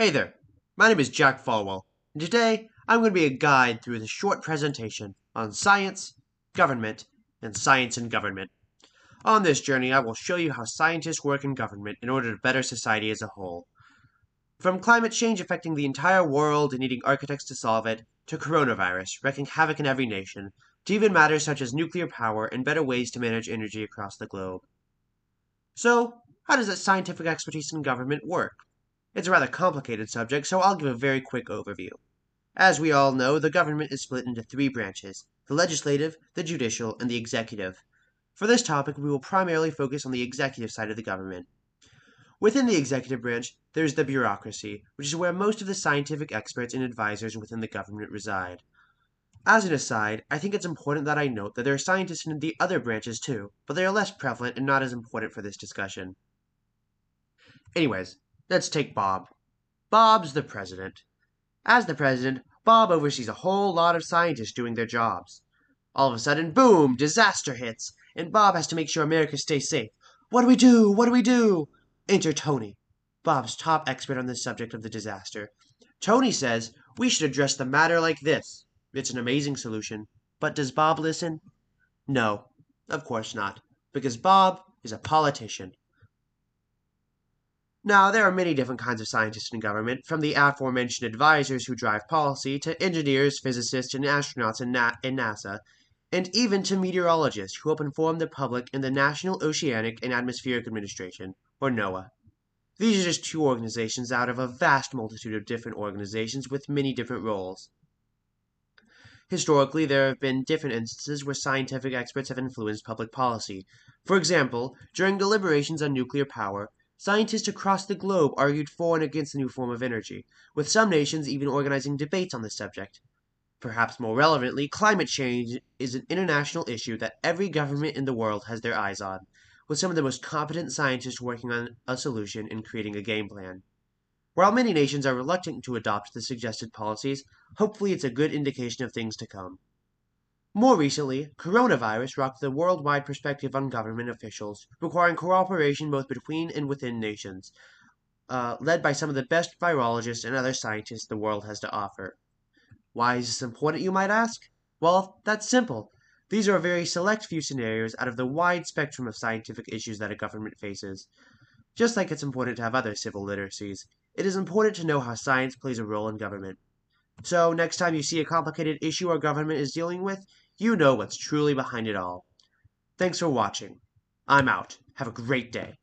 Hey there, my name is Jack Folwell, and today I'm going to be a guide through the short presentation on science, government, and science and government. On this journey, I will show you how scientists work in government in order to better society as a whole. From climate change affecting the entire world and needing architects to solve it, to coronavirus wreaking havoc in every nation, to even matters such as nuclear power and better ways to manage energy across the globe. So, how does that scientific expertise in government work? It's a rather complicated subject, so I'll give a very quick overview. As we all know, the government is split into three branches: the legislative, the judicial, and the executive. For this topic, we will primarily focus on the executive side of the government. Within the executive branch, there is the bureaucracy, which is where most of the scientific experts and advisors within the government reside. As an aside, I think it's important that I note that there are scientists in the other branches too, but they are less prevalent and not as important for this discussion. Anyways, let's take Bob. Bob's the president. As the president, Bob oversees a whole lot of scientists doing their jobs. All of a sudden, boom, disaster hits, and Bob has to make sure America stays safe. What do we do? What do we do? Enter Tony, Bob's top expert on the subject of the disaster. Tony says we should address the matter like this. It's an amazing solution. But does Bob listen? No, of course not, because Bob is a politician. Now, there are many different kinds of scientists in government, from the aforementioned advisors who drive policy, to engineers, physicists, and astronauts in NASA, and even to meteorologists who help inform the public in the National Oceanic and Atmospheric Administration, or NOAA. These are just two organizations out of a vast multitude of different organizations with many different roles. Historically, there have been different instances where scientific experts have influenced public policy. For example, during deliberations on nuclear power, scientists across the globe argued for and against the new form of energy, with some nations even organizing debates on the subject. Perhaps more relevantly, climate change is an international issue that every government in the world has their eyes on, with some of the most competent scientists working on a solution and creating a game plan. While many nations are reluctant to adopt the suggested policies, hopefully it's a good indication of things to come. More recently, coronavirus rocked the worldwide perspective on government officials, requiring cooperation both between and within nations, led by some of the best virologists and other scientists the world has to offer. Why is this important, you might ask? Well, that's simple. These are a very select few scenarios out of the wide spectrum of scientific issues that a government faces. Just like it's important to have other civil literacies, it is important to know how science plays a role in government. So, next time you see a complicated issue our government is dealing with, you know what's truly behind it all. Thanks for watching. I'm out. Have a great day.